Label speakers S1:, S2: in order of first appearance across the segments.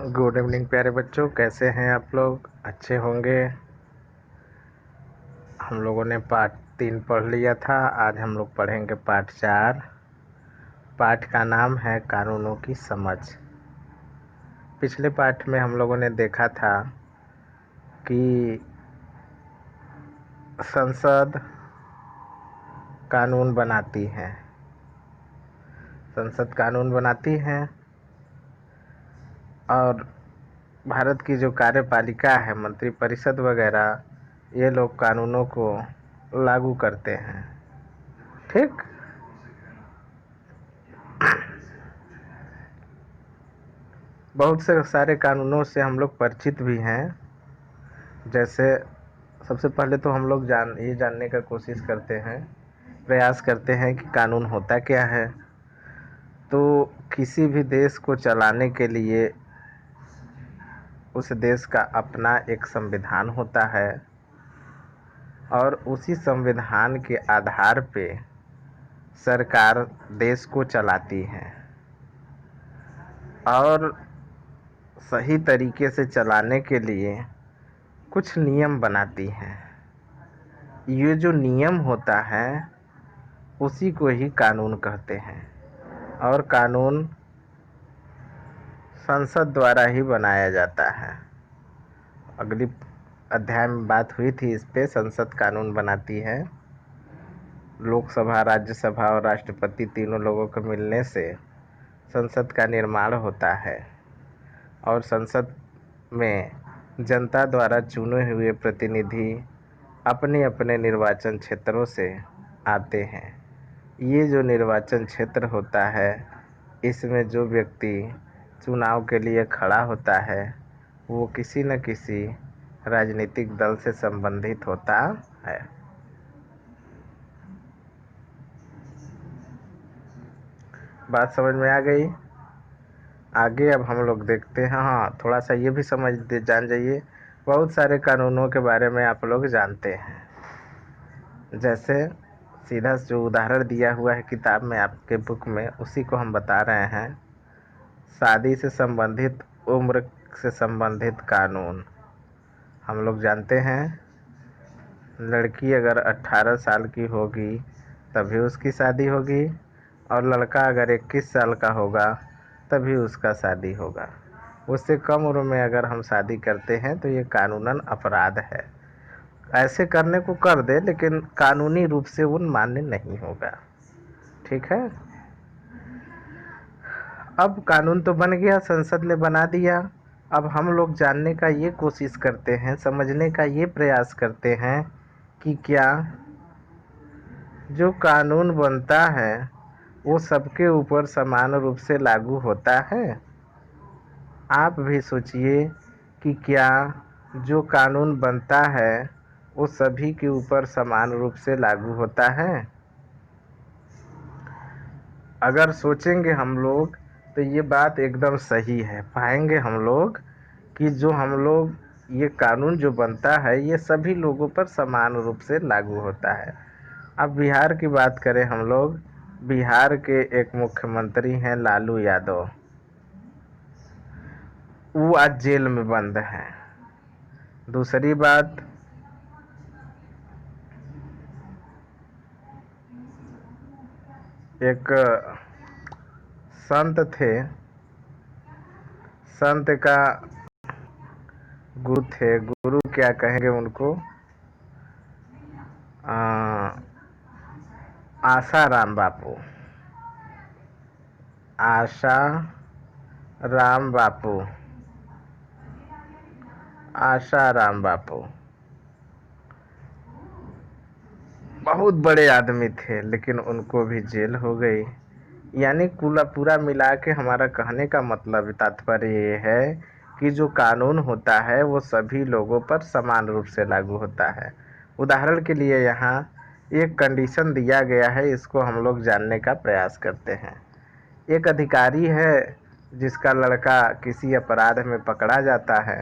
S1: Good evening प्यारे बच्चों, कैसे हैं आप लोग? अच्छे होंगे। हम लोगों ने पाठ 3 पढ़ लिया था। आज हम लोग पढ़ेंगे पाठ 4। पाठ का नाम है कानूनों की समझ। पिछले पाठ में हम लोगों ने देखा था कि संसद कानून बनाती है। संसद कानून बनाती है और भारत की जो कार्यपालिका है, मंत्रिपरिषद वगैरह, ये लोग कानूनों को लागू करते हैं। ठीक। बहुत से सारे कानूनों से हम लोग परिचित भी हैं। जैसे सबसे पहले तो हम लोग ये जानने का कोशिश करते हैं, प्रयास करते हैं कि कानून होता क्या है। तो किसी भी देश को चलाने के लिए उस देश का अपना एक संविधान होता है और उसी संविधान के आधार पे सरकार देश को चलाती है और सही तरीके से चलाने के लिए कुछ नियम बनाती है। ये जो नियम होता है उसी को ही कानून कहते हैं और कानून संसद द्वारा ही बनाया जाता है। अगली अध्याय में बात हुई थी इस पे। संसद कानून बनाती है। लोकसभा, राज्यसभा और राष्ट्रपति तीनों लोगों के मिलने से संसद का निर्माण होता है और संसद में जनता द्वारा चुने हुए प्रतिनिधि अपने अपने निर्वाचन क्षेत्रों से आते हैं। ये जो निर्वाचन क्षेत्र होता है, इसमें जो व्यक्ति चुनाव के लिए खड़ा होता है वो किसी न किसी राजनीतिक दल से संबंधित होता है। बात समझ में आ गई? आगे अब हम लोग देखते हैं। हाँ, थोड़ा सा ये भी जान जाइए, बहुत सारे कानूनों के बारे में आप लोग जानते हैं। जैसे सीधा जो उदाहरण दिया हुआ है किताब में, आपके बुक में, उसी को हम बता रहे हैं। शादी से संबंधित, उम्र से संबंधित कानून हम लोग जानते हैं। लड़की अगर 18 साल की होगी तभी उसकी शादी होगी और लड़का अगर 21 साल का होगा तभी उसका शादी होगा। उससे कम उम्र में अगर हम शादी करते हैं तो ये कानूनन अपराध है। ऐसे करने को कर दे लेकिन कानूनी रूप से वो मान्य नहीं होगा। ठीक है। अब कानून तो बन गया, संसद ने बना दिया। अब हम लोग जानने का ये कोशिश करते हैं, समझने का ये प्रयास करते हैं कि क्या जो कानून बनता है वो सबके ऊपर समान रूप से लागू होता है। आप भी सोचिए कि क्या जो कानून बनता है वो सभी के ऊपर समान रूप से लागू होता है। अगर सोचेंगे हम लोग तो ये बात एकदम सही है। पाएंगे हम लोग कि जो हम लोग ये कानून जो बनता है ये सभी लोगों पर समान रूप से लागू होता है। अब बिहार की बात करें हम लोग, बिहार के एक मुख्यमंत्री हैं लालू यादव। वो आज जेल में बंद हैं। दूसरी बात, एक संत थे, संत का गुरु थे, गुरु क्या कहेंगे उनको, आशा राम बापू। आशा राम बापू, आशा राम बापू बहुत बड़े आदमी थे लेकिन उनको भी जेल हो गई। यानी पूरा मिला के हमारा कहने का मतलब, तात्पर्य ये है कि जो कानून होता है वो सभी लोगों पर समान रूप से लागू होता है। उदाहरण के लिए यहाँ एक कंडीशन दिया गया है, इसको हम लोग जानने का प्रयास करते हैं। एक अधिकारी है जिसका लड़का किसी अपराध में पकड़ा जाता है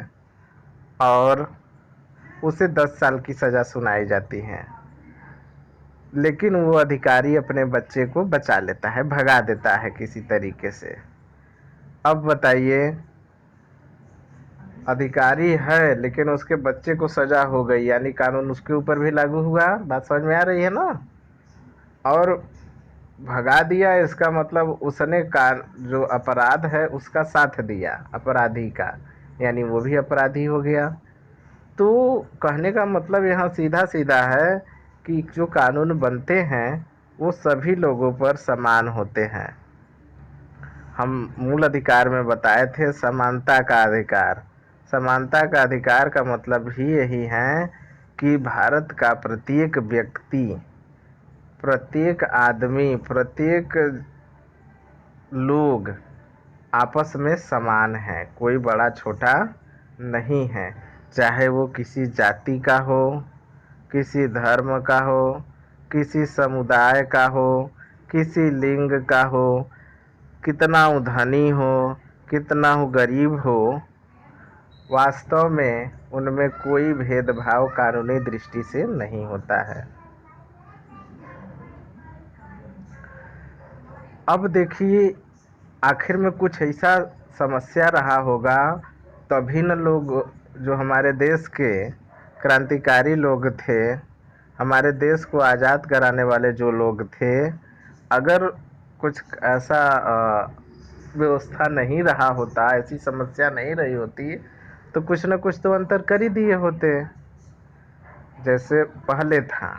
S1: और उसे 10 साल की सज़ा सुनाई जाती है, लेकिन वो अधिकारी अपने बच्चे को बचा लेता है, भगा देता है किसी तरीके से। अब बताइए, अधिकारी है लेकिन उसके बच्चे को सजा हो गई, यानी कानून उसके ऊपर भी लागू हुआ। बात समझ में आ रही है ना? और भगा दिया इसका मतलब उसने का जो अपराध है उसका साथ दिया अपराधी का, यानी वो भी अपराधी हो गया। तो कहने का मतलब यहाँ सीधा सीधा है कि जो कानून बनते हैं वो सभी लोगों पर समान होते हैं। हम मूल अधिकार में बताए थे समानता का अधिकार। समानता का अधिकार का मतलब ही यही है कि भारत का प्रत्येक व्यक्ति, प्रत्येक आदमी, प्रत्येक लोग आपस में समान है, कोई बड़ा छोटा नहीं है। चाहे वो किसी जाति का हो, किसी धर्म का हो, किसी समुदाय का हो, किसी लिंग का हो, कितना वो धनी हो, कितना वो गरीब हो, वास्तव में उनमें कोई भेदभाव कानूनी दृष्टि से नहीं होता है। अब देखिए, आखिर में कुछ ऐसा समस्या रहा होगा, तभी न लोग, जो हमारे देश के क्रांतिकारी लोग थे, हमारे देश को आज़ाद कराने वाले जो लोग थे, अगर कुछ ऐसा व्यवस्था नहीं रहा होता, ऐसी समस्या नहीं रही होती, तो कुछ न कुछ तो अंतर कर ही दिए होते। जैसे पहले था,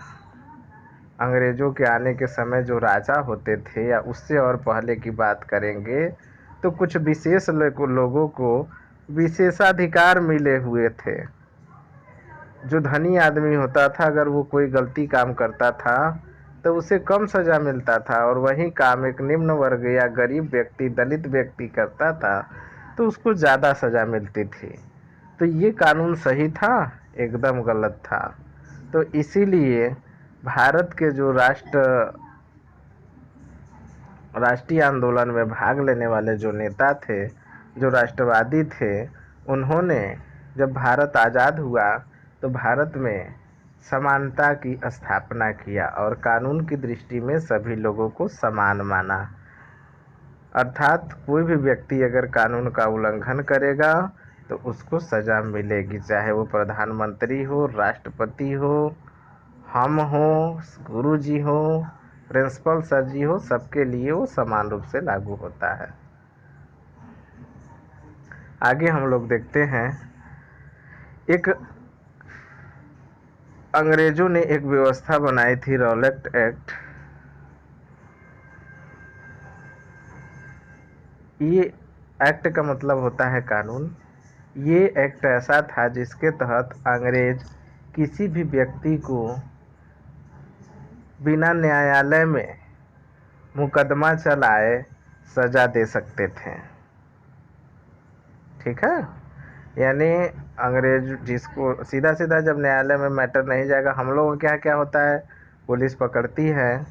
S1: अंग्रेजों के आने के समय जो राजा होते थे, या उससे और पहले की बात करेंगे, तो कुछ विशेष लोगों को विशेषाधिकार मिले हुए थे। जो धनी आदमी होता था, अगर वो कोई गलती काम करता था तो उसे कम सजा मिलता था, और वही काम एक निम्न वर्ग या गरीब व्यक्ति, दलित व्यक्ति करता था तो उसको ज़्यादा सजा मिलती थी। तो ये कानून सही था? एकदम गलत था। तो इसीलिए भारत के जो राष्ट्रीय आंदोलन में भाग लेने वाले जो नेता थे, जो राष्ट्रवादी थे, उन्होंने जब भारत आज़ाद हुआ तो भारत में समानता की स्थापना किया और कानून की दृष्टि में सभी लोगों को समान माना। अर्थात कोई भी व्यक्ति अगर कानून का उल्लंघन करेगा तो उसको सजा मिलेगी, चाहे वो प्रधानमंत्री हो, राष्ट्रपति हो, हम हो, गुरु जी हो, प्रिंसिपल सर जी हो, सबके लिए वो समान रूप से लागू होता है। आगे हम लोग देखते हैं, एक अंग्रेजों ने एक व्यवस्था बनाई थी, रॉलेट एक्ट। ये एक्ट का मतलब होता है कानून। ये एक्ट ऐसा था जिसके तहत अंग्रेज किसी भी व्यक्ति को बिना न्यायालय में मुकदमा चलाए सजा दे सकते थे। ठीक है, यानी अंग्रेज जिसको सीधा सीधा जब न्यायालय में मैटर नहीं जाएगा, हम लोगों के यहाँ क्या होता है, पुलिस पकड़ती है,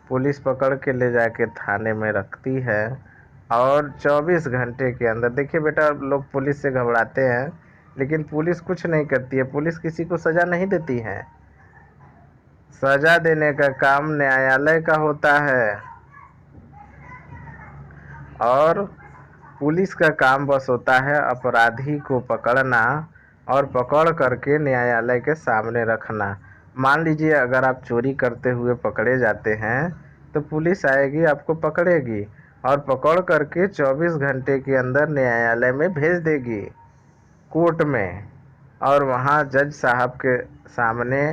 S1: पुलिस पकड़ के ले जाके थाने में रखती है, और 24 घंटे के अंदर, देखिए बेटा, लोग पुलिस से घबराते हैं लेकिन पुलिस कुछ नहीं करती है, पुलिस किसी को सज़ा नहीं देती है। सज़ा देने का काम न्यायालय का होता है, और पुलिस का काम बस होता है अपराधी को पकड़ना और पकड़ करके न्यायालय के सामने रखना। मान लीजिए अगर आप चोरी करते हुए पकड़े जाते हैं तो पुलिस आएगी, आपको पकड़ेगी और पकड़ करके 24 घंटे के अंदर न्यायालय में भेज देगी, कोर्ट में। और वहाँ जज साहब के सामने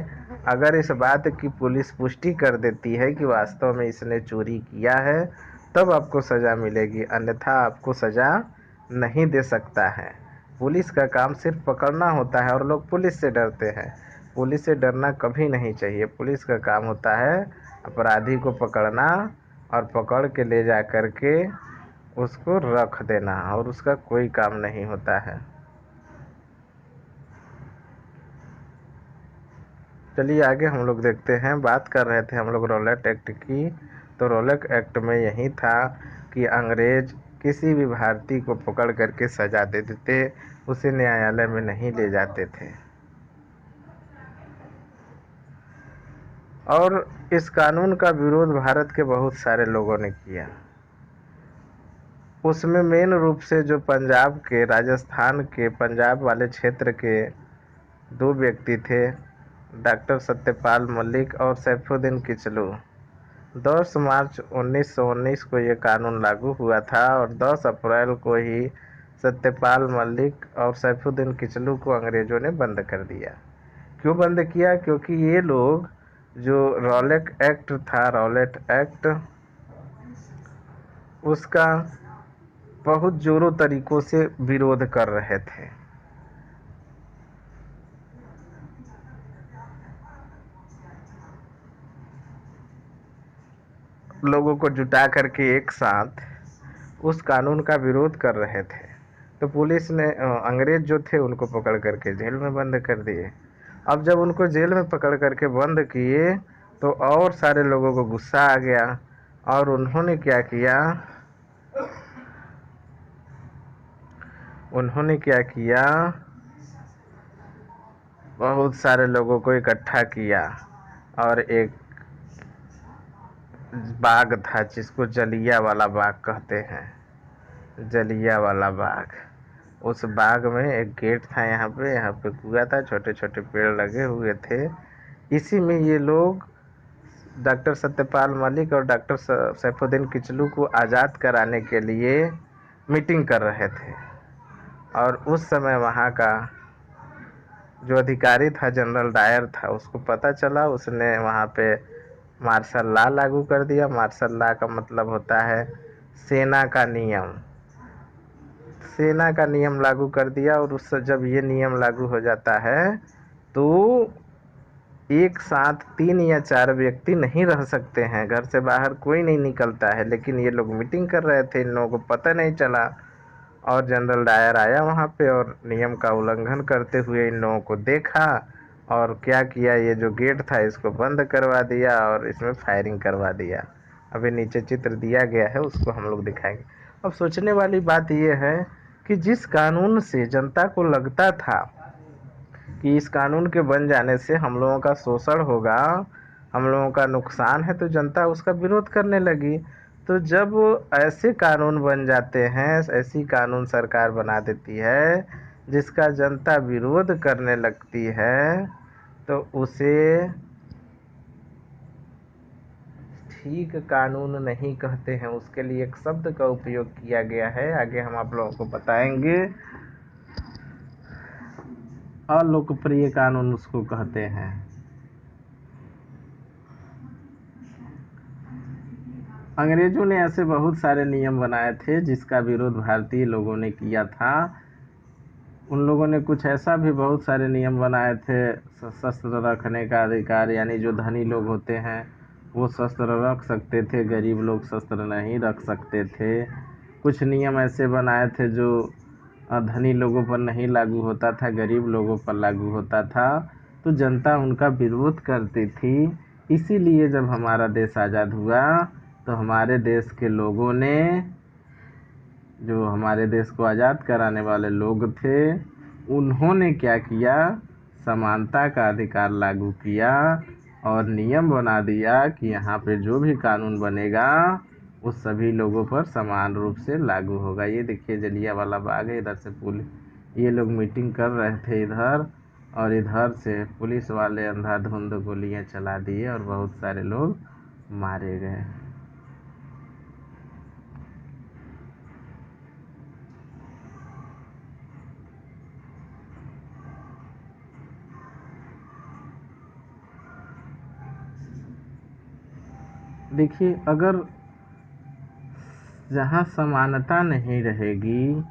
S1: अगर इस बात की पुलिस पुष्टि कर देती है कि वास्तव में इसने चोरी किया है, तब आपको सज़ा मिलेगी, अन्यथा आपको सज़ा नहीं दे सकता है। पुलिस का काम सिर्फ पकड़ना होता है और लोग पुलिस से डरते हैं। पुलिस से डरना कभी नहीं चाहिए। पुलिस का काम होता है अपराधी को पकड़ना और पकड़ के ले जा कर के उसको रख देना, और उसका कोई काम नहीं होता है। चलिए आगे हम लोग देखते हैं। बात कर रहे थे हम लोग रॉलेट एक्ट की, तो रॉलेट एक्ट में यही था कि अंग्रेज किसी भी भारतीय को पकड़ करके सजा दे देते, उसे न्यायालय में नहीं ले जाते थे। और इस कानून का विरोध भारत के बहुत सारे लोगों ने किया। उसमें मेन रूप से जो पंजाब के, राजस्थान के पंजाब वाले क्षेत्र के दो व्यक्ति थे, डॉक्टर सत्यपाल मलिक और सैफुद्दीन किचलू। 10 मार्च 1919 को ये कानून लागू हुआ था और 10 अप्रैल को ही सत्यपाल मलिक और सैफुद्दीन किचलू को अंग्रेजों ने बंद कर दिया। क्यों बंद किया? क्योंकि ये लोग जो रॉलेट एक्ट था, रॉलेट एक्ट, उसका बहुत जोरों तरीकों से विरोध कर रहे थे। लोगों को जुटा करके एक साथ उस कानून का विरोध कर रहे थे। तो पुलिस ने अंग्रेज जो थे उनको पकड़ करके जेल में बंद कर दिए। अब जब उनको जेल में पकड़ करके बंद किए तो और सारे लोगों को गुस्सा आ गया और उन्होंने क्या किया, बहुत सारे लोगों को इकट्ठा किया और एक बाग था जिसको जलिया वाला बाग कहते हैं, जलिया वाला बाग। उस बाग में एक गेट था, यहाँ पे कुआं था, छोटे छोटे पेड़ लगे हुए थे। इसी में ये लोग डॉक्टर सत्यपाल मलिक और डॉक्टर सैफुद्दीन किचलू को आज़ाद कराने के लिए मीटिंग कर रहे थे। और उस समय वहाँ का जो अधिकारी था, जनरल डायर था, उसको पता चला। उसने वहाँ पे मार्शल लॉ लागू कर दिया। मार्शल लॉ का मतलब होता है सेना का नियम। सेना का नियम लागू कर दिया और उससे जब ये नियम लागू हो जाता है तो एक साथ 3 या 4 व्यक्ति नहीं रह सकते हैं, घर से बाहर कोई नहीं निकलता है। लेकिन ये लोग मीटिंग कर रहे थे, इन लोगों को पता नहीं चला और जनरल डायर आया वहाँ पे और नियम का उल्लंघन करते हुए इन लोगों को देखा और क्या किया, ये जो गेट था इसको बंद करवा दिया और इसमें फायरिंग करवा दिया। अभी नीचे चित्र दिया गया है, उसको हम लोग दिखाएंगे। अब सोचने वाली बात यह है कि जिस कानून से जनता को लगता था कि इस कानून के बन जाने से हम लोगों का शोषण होगा, हम लोगों का नुकसान है, तो जनता उसका विरोध करने लगी। तो जब ऐसे कानून बन जाते हैं, ऐसी कानून सरकार बना देती है जिसका जनता विरोध करने लगती है, तो उसे ठीक कानून नहीं कहते हैं। उसके लिए एक शब्द का उपयोग किया गया है, आगे हम आप लोगों को बताएंगे। अलोकप्रिय कानून उसको कहते हैं। अंग्रेजों ने ऐसे बहुत सारे नियम बनाए थे जिसका विरोध भारतीय लोगों ने किया था। उन लोगों ने कुछ ऐसा भी बहुत सारे नियम बनाए थे, शस्त्र रखने का अधिकार, यानी जो धनी लोग होते हैं वो शस्त्र रख सकते थे, गरीब लोग शस्त्र नहीं रख सकते थे। कुछ नियम ऐसे बनाए थे जो धनी लोगों पर नहीं लागू होता था, गरीब लोगों पर लागू होता था, तो जनता उनका विरोध करती थी। इसीलिए जब हमारा देश आज़ाद हुआ तो हमारे देश के लोगों ने, जो हमारे देश को आज़ाद कराने वाले लोग थे, उन्होंने क्या किया, समानता का अधिकार लागू किया और नियम बना दिया कि यहाँ पे जो भी कानून बनेगा वो सभी लोगों पर समान रूप से लागू होगा। ये देखिए जलियांवाला बाग है, इधर से पुलिस, ये लोग मीटिंग कर रहे थे इधर, और इधर से पुलिस वाले अंधाधुंध गोलियां चला दिए और बहुत सारे लोग मारे गए। देखिए, अगर जहाँ समानता नहीं रहेगी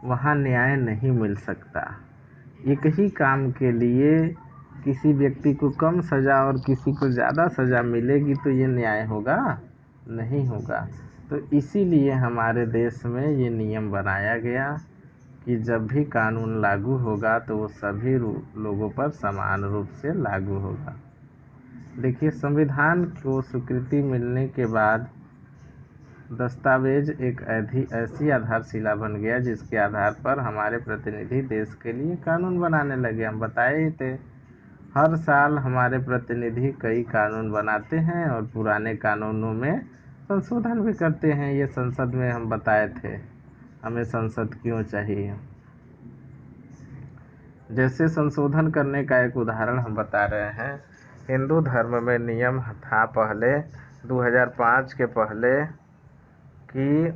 S1: वहाँ न्याय नहीं मिल सकता। एक ही काम के लिए किसी व्यक्ति को कम सज़ा और किसी को ज़्यादा सज़ा मिलेगी तो ये न्याय होगा? नहीं होगा। तो इसीलिए हमारे देश में ये नियम बनाया गया कि जब भी कानून लागू होगा तो वो सभी लोगों पर समान रूप से लागू होगा। देखिए, संविधान को स्वीकृति मिलने के बाद दस्तावेज एक ऐसी आधारशिला बन गया जिसके आधार पर हमारे प्रतिनिधि देश के लिए कानून बनाने लगे। हम बताए ही थे, हर साल हमारे प्रतिनिधि कई कानून बनाते हैं और पुराने कानूनों में संशोधन भी करते हैं। ये संसद में हम बताए थे, हमें संसद क्यों चाहिए। जैसे संशोधन करने का एक उदाहरण हम बता रहे हैं। हिंदू धर्म में नियम था पहले 2005 के पहले कि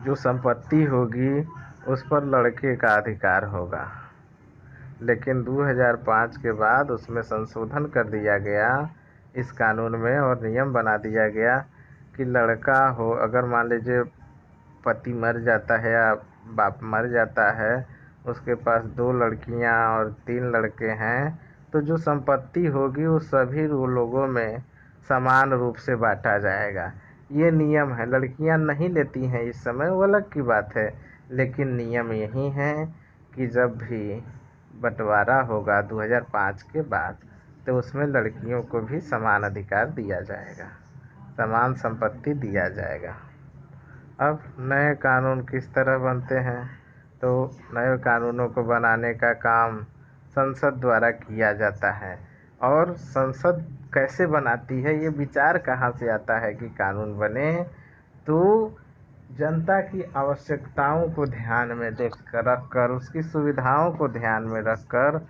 S1: जो संपत्ति होगी उस पर लड़के का अधिकार होगा, लेकिन 2005 के बाद उसमें संशोधन कर दिया गया इस कानून में, और नियम बना दिया गया कि लड़का हो, अगर मान लीजिए पति मर जाता है या बाप मर जाता है, उसके पास 2 लड़कियां और 3 लड़के हैं, तो जो संपत्ति होगी वो सभी लोगों में समान रूप से बांटा जाएगा। ये नियम है। लड़कियां नहीं लेती हैं इस समय, वो अलग की बात है, लेकिन नियम यही है कि जब भी बंटवारा होगा 2005 के बाद, तो उसमें लड़कियों को भी समान अधिकार दिया जाएगा, समान संपत्ति दिया जाएगा। अब नए कानून किस तरह बनते हैं, तो नए कानूनों को बनाने का काम संसद द्वारा किया जाता है। और संसद कैसे बनाती है, ये विचार कहाँ से आता है कि कानून बने, तो जनता की आवश्यकताओं को ध्यान में रखकर, उसकी सुविधाओं को ध्यान में रखकर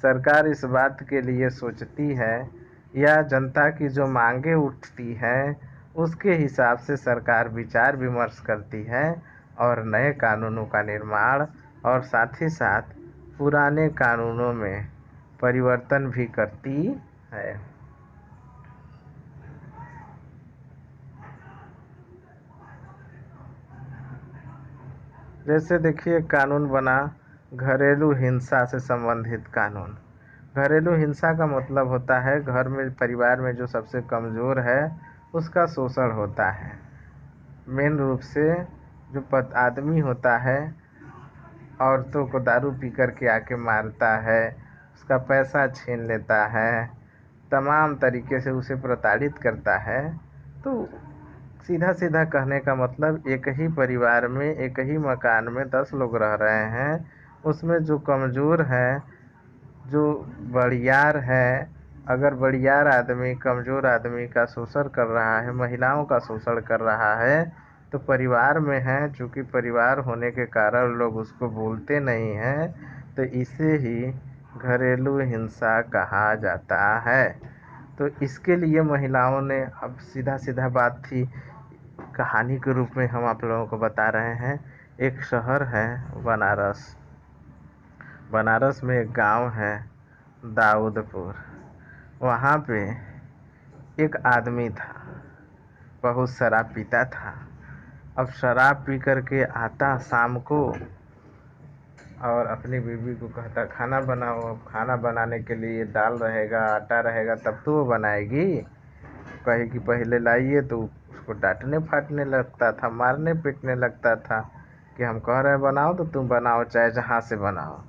S1: सरकार इस बात के लिए सोचती है, या जनता की जो मांगें उठती हैं उसके हिसाब से सरकार विचार विमर्श करती है और नए कानूनों का निर्माण और साथ ही साथ पुराने कानूनों में परिवर्तन भी करती है। जैसे देखिए, कानून बना घरेलू हिंसा से संबंधित कानून। घरेलू हिंसा का मतलब होता है घर में, परिवार में जो सबसे कमज़ोर है उसका शोषण होता है। मेन रूप से जो आदमी होता है औरतों को दारू पी कर के आके मारता है, उसका पैसा छीन लेता है, तमाम तरीके से उसे प्रताड़ित करता है। तो सीधा सीधा कहने का मतलब, एक ही परिवार में एक ही मकान में 10 लोग रह रहे हैं, उसमें जो कमज़ोर है, जो बड़ियार है, अगर बड़ियार आदमी कमज़ोर आदमी का शोषण कर रहा है, महिलाओं का शोषण कर रहा है, तो परिवार में है, चूँकि परिवार होने के कारण लोग उसको बोलते नहीं हैं, तो इसे ही घरेलू हिंसा कहा जाता है। तो इसके लिए महिलाओं ने, अब सीधा सीधा बात थी, कहानी के रूप में हम आप लोगों को बता रहे हैं। एक शहर है बनारस, बनारस में एक गांव है दाऊदपुर। वहाँ पे एक आदमी था, बहुत शराब पीता था। अब शराब पी कर के आता शाम को और अपनी बीवी को कहता खाना बनाओ। अब खाना बनाने के लिए दाल रहेगा, आटा रहेगा, तब तो वो बनाएगी। कहे कि पहले लाइए, तो उसको डांटने फाटने लगता था, मारने पीटने लगता था कि हम कह रहे हैं बनाओ तो तुम बनाओ, चाहे जहाँ से बनाओ।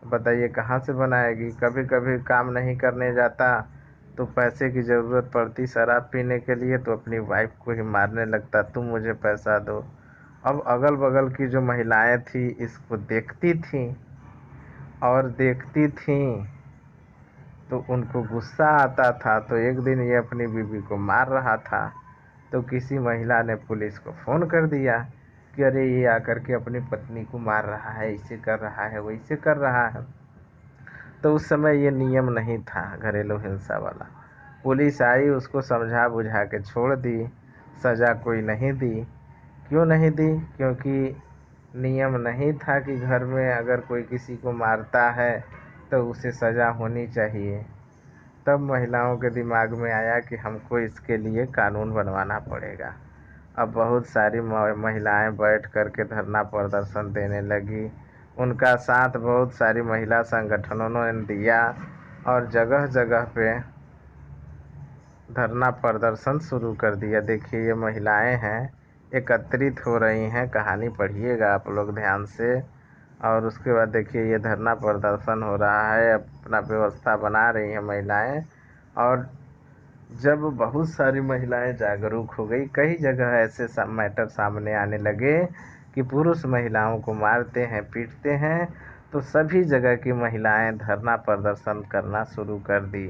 S1: बताइए कहाँ से बनाएगी। कभी कभी काम नहीं करने जाता तो पैसे की ज़रूरत पड़ती शराब पीने के लिए, तो अपनी वाइफ को ही मारने लगता, तुम मुझे पैसा दो। अब अगल बगल की जो महिलाएं थी इसको देखती थीं, और देखती थीं तो उनको गुस्सा आता था। तो एक दिन ये अपनी बीवी को मार रहा था, तो किसी महिला ने पुलिस को फ़ोन कर दिया कि अरे ये आकर के अपनी पत्नी को मार रहा है, ऐसे कर रहा है, वैसे कर रहा है। तो उस समय ये नियम नहीं था घरेलू हिंसा वाला। पुलिस आई, उसको समझा बुझा के छोड़ दी, सज़ा कोई नहीं दी। क्यों नहीं दी? क्योंकि नियम नहीं था कि घर में अगर कोई किसी को मारता है तो उसे सज़ा होनी चाहिए। तब महिलाओं के दिमाग में आया कि हमको इसके लिए कानून बनवाना पड़ेगा। अब बहुत सारी महिलाएं बैठ कर के धरना प्रदर्शन देने लगी। उनका साथ बहुत सारी महिला संगठनों ने दिया और जगह जगह पे धरना प्रदर्शन शुरू कर दिया। देखिए ये महिलाएं हैं, एकत्रित हो रही हैं, कहानी पढ़िएगा आप लोग ध्यान से। और उसके बाद देखिए ये धरना प्रदर्शन हो रहा है, अपना व्यवस्था बना रही हैं महिलाएं। और जब बहुत सारी महिलाएं जागरूक हो गई, कई जगह ऐसे मैटर सामने आने लगे कि पुरुष महिलाओं को मारते हैं, पीटते हैं, तो सभी जगह की महिलाएं धरना प्रदर्शन करना शुरू कर दी।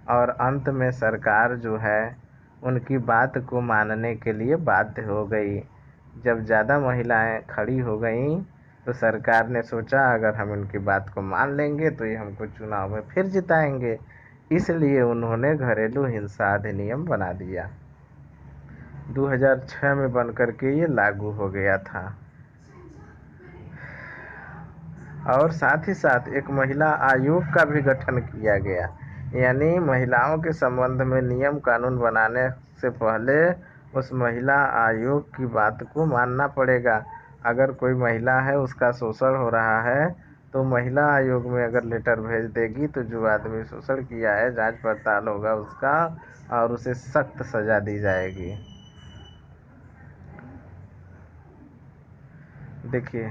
S1: और अंत में सरकार जो है उनकी बात को मानने के लिए बाध्य हो गई। जब ज़्यादा महिलाएं खड़ी हो गईं तो सरकार ने सोचा अगर हम इनकी बात को मान लेंगे तो ये हमको चुनाव में फिर जिताएंगे, इसलिए उन्होंने घरेलू हिंसा अधिनियम बना दिया। 2006 में बनकर के ये लागू हो गया था। और साथ ही साथ एक महिला आयोग का भी गठन किया गया, यानी महिलाओं के संबंध में नियम कानून बनाने से पहले उस महिला आयोग की बात को मानना पड़ेगा। अगर कोई महिला है उसका शोषण हो रहा है तो महिला आयोग में अगर लेटर भेज देगी तो जो आदमी शोषण किया है जांच पड़ताल होगा उसका और उसे सख्त सजा दी जाएगी। देखिए,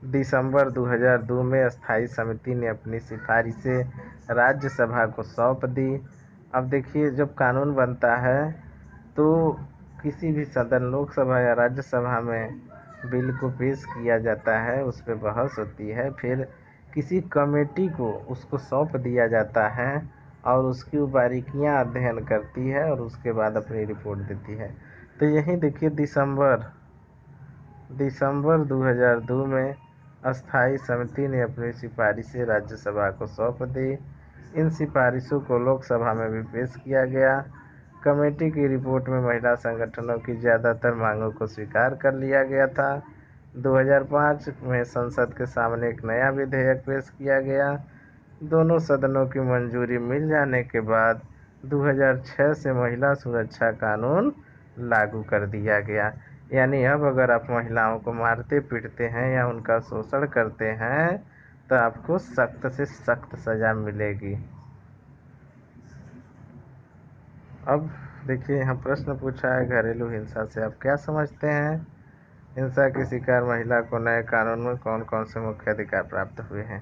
S1: दिसंबर 2002 में स्थायी समिति ने अपनी सिफारिशें राज्यसभा को सौंप दी। अब देखिए, जब कानून बनता है तो किसी भी सदन, लोकसभा या राज्यसभा में बिल को पेश किया जाता है, उस पर बहस होती है, फिर किसी कमेटी को उसको सौंप दिया जाता है और उसकी बारीकियां अध्ययन करती है और उसके बाद अपनी रिपोर्ट देती है। तो यही देखिए, दिसंबर 2002 में अस्थायी समिति ने अपनी सिफारिशें राज्यसभा को सौंप दी। इन सिफारिशों को लोकसभा में भी पेश किया गया। कमेटी की रिपोर्ट में महिला संगठनों की ज़्यादातर मांगों को स्वीकार कर लिया गया था। 2005 में संसद के सामने एक नया विधेयक पेश किया गया। दोनों सदनों की मंजूरी मिल जाने के बाद 2006 से महिला सुरक्षा कानून लागू कर दिया गया। यानी अब अगर आप महिलाओं को मारते पीटते हैं या उनका शोषण करते हैं तो आपको सख्त से सख्त सज़ा मिलेगी। अब देखिए, यहाँ प्रश्न पूछा है, घरेलू हिंसा से आप क्या समझते हैं? हिंसा की शिकार महिला को नए कानून में कौन कौन से मुख्य अधिकार प्राप्त हुए हैं,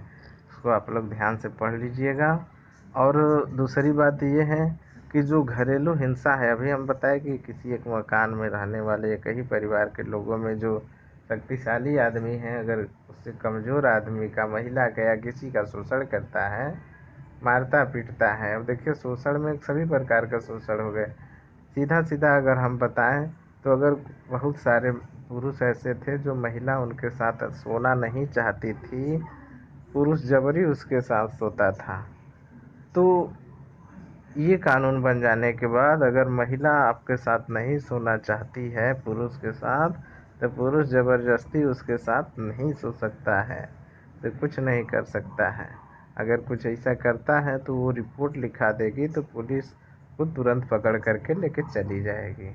S1: उसको आप लोग ध्यान से पढ़ लीजिएगा। और दूसरी बात ये है कि जो घरेलू हिंसा है, अभी हम बताएं कि किसी एक मकान में रहने वाले एक ही परिवार के लोगों में जो शक्तिशाली आदमी है अगर उससे कमज़ोर आदमी का, महिला का या किसी का शोषण करता है, मारता पीटता है। अब देखिए, शोषण में सभी प्रकार का शोषण हो गए। सीधा सीधा अगर हम बताएं तो अगर बहुत सारे पुरुष ऐसे थे जो महिला उनके साथ सोना नहीं चाहती थी, पुरुष जबरी उसके साथ सोता था, तो ये कानून बन जाने के बाद अगर महिला आपके साथ नहीं सोना चाहती है पुरुष के साथ, तो पुरुष ज़बरदस्ती उसके साथ नहीं सो सकता है, तो कुछ नहीं कर सकता है। अगर कुछ ऐसा करता है तो वो रिपोर्ट लिखा देगी तो पुलिस को तुरंत पकड़ करके लेके चली जाएगी।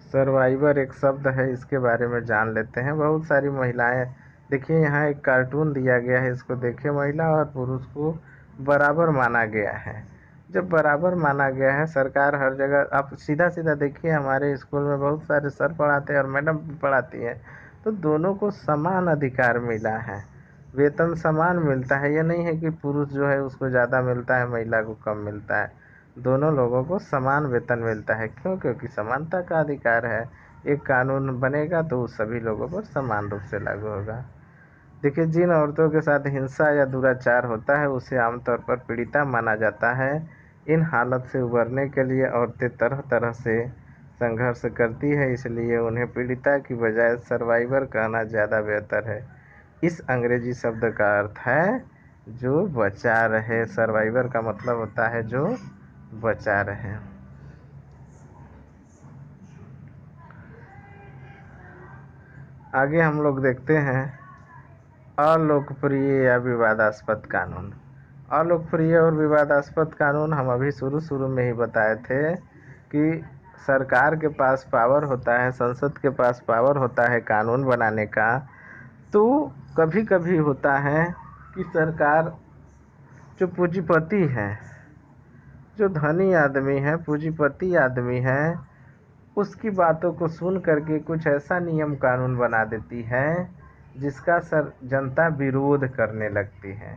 S1: सर्वाइवर एक शब्द है, इसके बारे में जान लेते हैं। बहुत सारी महिलाएं, देखिए यहाँ एक कार्टून दिया गया है, इसको देखिए, महिला और पुरुष को बराबर माना गया है। जब बराबर माना गया है, सरकार हर जगह, आप सीधा सीधा देखिए, हमारे स्कूल में बहुत सारे सर पढ़ाते हैं और मैडम भी पढ़ाती हैं, तो दोनों को समान अधिकार मिला है, वेतन समान मिलता है। ये नहीं है कि पुरुष जो है उसको ज़्यादा मिलता है, महिला को कम मिलता है, दोनों लोगों को समान वेतन मिलता है। क्यों? क्योंकि समानता का अधिकार है। एक कानून बनेगा तो सभी लोगों पर समान रूप से लागू होगा। देखिए, जिन औरतों के साथ हिंसा या दुराचार होता है उसे आमतौर पर पीड़िता माना जाता है। इन हालत से उबरने के लिए औरतें तरह तरह से संघर्ष करती है, इसलिए उन्हें पीड़िता की बजाय सर्वाइवर कहना ज़्यादा बेहतर है। इस अंग्रेजी शब्द का अर्थ है जो बचा रहे। सर्वाइवर का मतलब होता है जो बचा रहे। आगे हम लोग देखते हैं अलोकप्रिय या विवादास्पद कानून। अलोकप्रिय और विवादास्पद कानून हम अभी शुरू शुरू में ही बताए थे कि सरकार के पास पावर होता है, संसद के पास पावर होता है कानून बनाने का। तो कभी कभी होता है कि सरकार, जो पूंजीपति है, जो धनी आदमी है, पूंजीपति आदमी है, उसकी बातों को सुन करके कुछ ऐसा नियम कानून बना देती है जिसका जनता विरोध करने लगती है।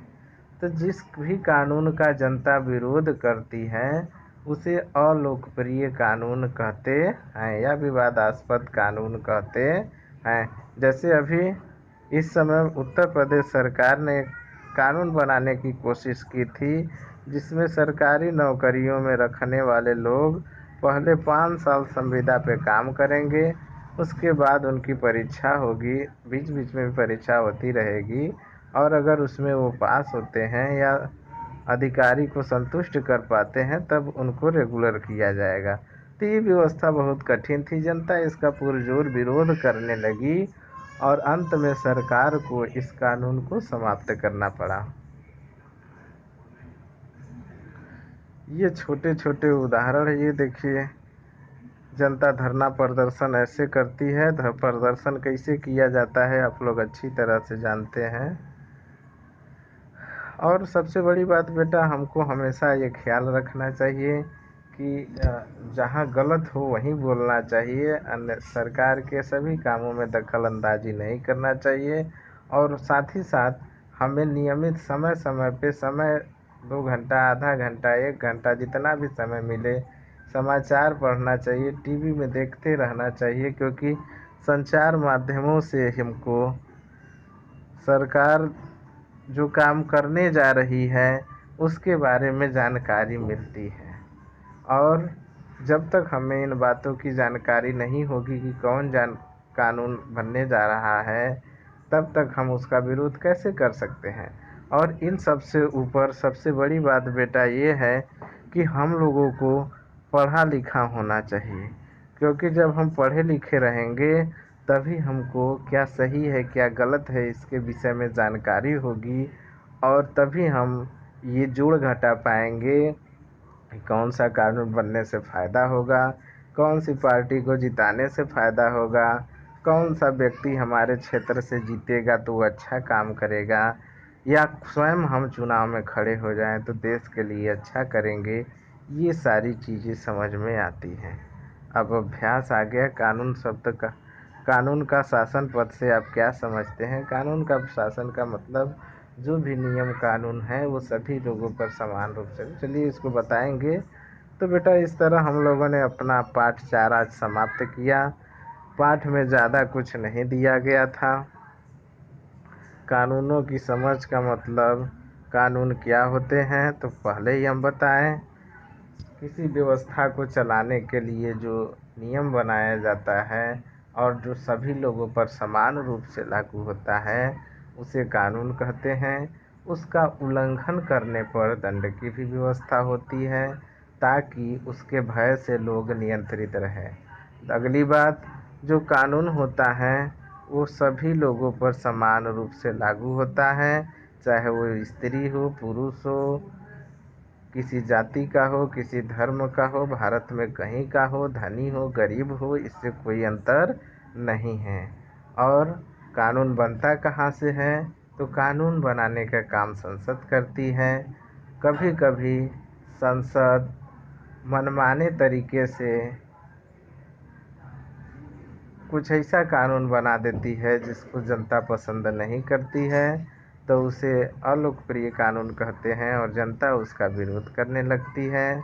S1: तो जिस भी कानून का जनता विरोध करती है उसे अलोकप्रिय कानून कहते हैं या विवादास्पद कानून कहते हैं। जैसे अभी इस समय उत्तर प्रदेश सरकार ने कानून बनाने की कोशिश की थी, जिसमें सरकारी नौकरियों में रखने वाले लोग पहले 5 साल संविदा पे काम करेंगे। उसके बाद उनकी परीक्षा होगी, बीच बीच में भी परीक्षा होती रहेगी, और अगर उसमें वो पास होते हैं या अधिकारी को संतुष्ट कर पाते हैं तब उनको रेगुलर किया जाएगा। तो ये व्यवस्था बहुत कठिन थी, जनता इसका पुरजोर विरोध करने लगी और अंत में सरकार को इस कानून को समाप्त करना पड़ा। ये छोटे छोटे उदाहरण है। ये देखिए, जनता धरना प्रदर्शन ऐसे करती है। प्रदर्शन कैसे किया जाता है आप लोग अच्छी तरह से जानते हैं। और सबसे बड़ी बात बेटा, हमको हमेशा ये ख्याल रखना चाहिए कि जहाँ गलत हो वहीं बोलना चाहिए। अन्य सरकार के सभी कामों में दखल अंदाजी नहीं करना चाहिए। और साथ ही साथ हमें नियमित समय समय पे 2 घंटा, आधा घंटा, 1 घंटा, जितना भी समय मिले समाचार पढ़ना चाहिए, टीवी में देखते रहना चाहिए, क्योंकि संचार माध्यमों से हमको सरकार जो काम करने जा रही है उसके बारे में जानकारी मिलती है। और जब तक हमें इन बातों की जानकारी नहीं होगी कि कौन कानून बनने जा रहा है, तब तक हम उसका विरोध कैसे कर सकते हैं। और इन सबसे ऊपर सबसे बड़ी बात बेटा ये है कि हम लोगों को पढ़ा लिखा होना चाहिए, क्योंकि जब हम पढ़े लिखे रहेंगे तभी हमको क्या सही है क्या गलत है इसके विषय में जानकारी होगी, और तभी हम ये जोड़ घटा पाएंगे कि कौन सा कानून बनने से फ़ायदा होगा, कौन सी पार्टी को जिताने से फ़ायदा होगा, कौन सा व्यक्ति हमारे क्षेत्र से जीतेगा तो वो अच्छा काम करेगा, या स्वयं हम चुनाव में खड़े हो जाएं तो देश के लिए अच्छा करेंगे। ये सारी चीज़ें समझ में आती हैं। अब अभ्यास आ गया कानून शब्द का। कानून का शासन पद से आप क्या समझते हैं? कानून का शासन का मतलब जो भी नियम कानून है वो सभी लोगों पर समान रूप से। चलिए इसको बताएंगे। तो बेटा इस तरह हम लोगों ने अपना पाठ 4 आज समाप्त किया। पाठ में ज़्यादा कुछ नहीं दिया गया था। कानूनों की समझ का मतलब, कानून क्या होते हैं तो पहले ही हम बताएं। किसी व्यवस्था को चलाने के लिए जो नियम बनाया जाता है और जो सभी लोगों पर समान रूप से लागू होता है उसे कानून कहते हैं। उसका उल्लंघन करने पर दंड की भी व्यवस्था होती है, ताकि उसके भय से लोग नियंत्रित रहें। अगली बात, जो कानून होता है वो सभी लोगों पर समान रूप से लागू होता है, चाहे वो स्त्री हो, पुरुष हो, किसी जाति का हो, किसी धर्म का हो, भारत में कहीं का हो, धनी हो, गरीब हो, इससे कोई अंतर नहीं है। और कानून बनता कहाँ से है? तो कानून बनाने का काम संसद करती है। कभी कभी संसद मनमाने तरीके से कुछ ऐसा कानून बना देती है जिसको जनता पसंद नहीं करती है, तो उसे अलोकप्रिय कानून कहते हैं और जनता उसका विरोध करने लगती है।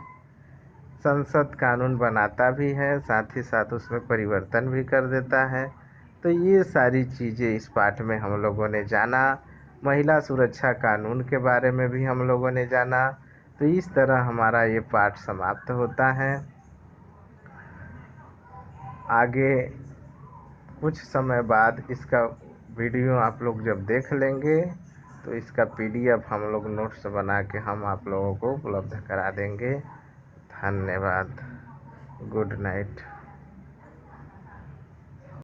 S1: संसद कानून बनाता भी है, साथ ही साथ उसमें परिवर्तन भी कर देता है। तो ये सारी चीज़ें इस पाठ में हम लोगों ने जाना। महिला सुरक्षा कानून के बारे में भी हम लोगों ने जाना। तो इस तरह हमारा ये पाठ समाप्त होता है। आगे कुछ समय बाद इसका वीडियो आप लोग जब देख लेंगे तो इसका PDF हम लोग नोट्स बना के हम आप लोगों को उपलब्ध करा देंगे। धन्यवाद। Good night.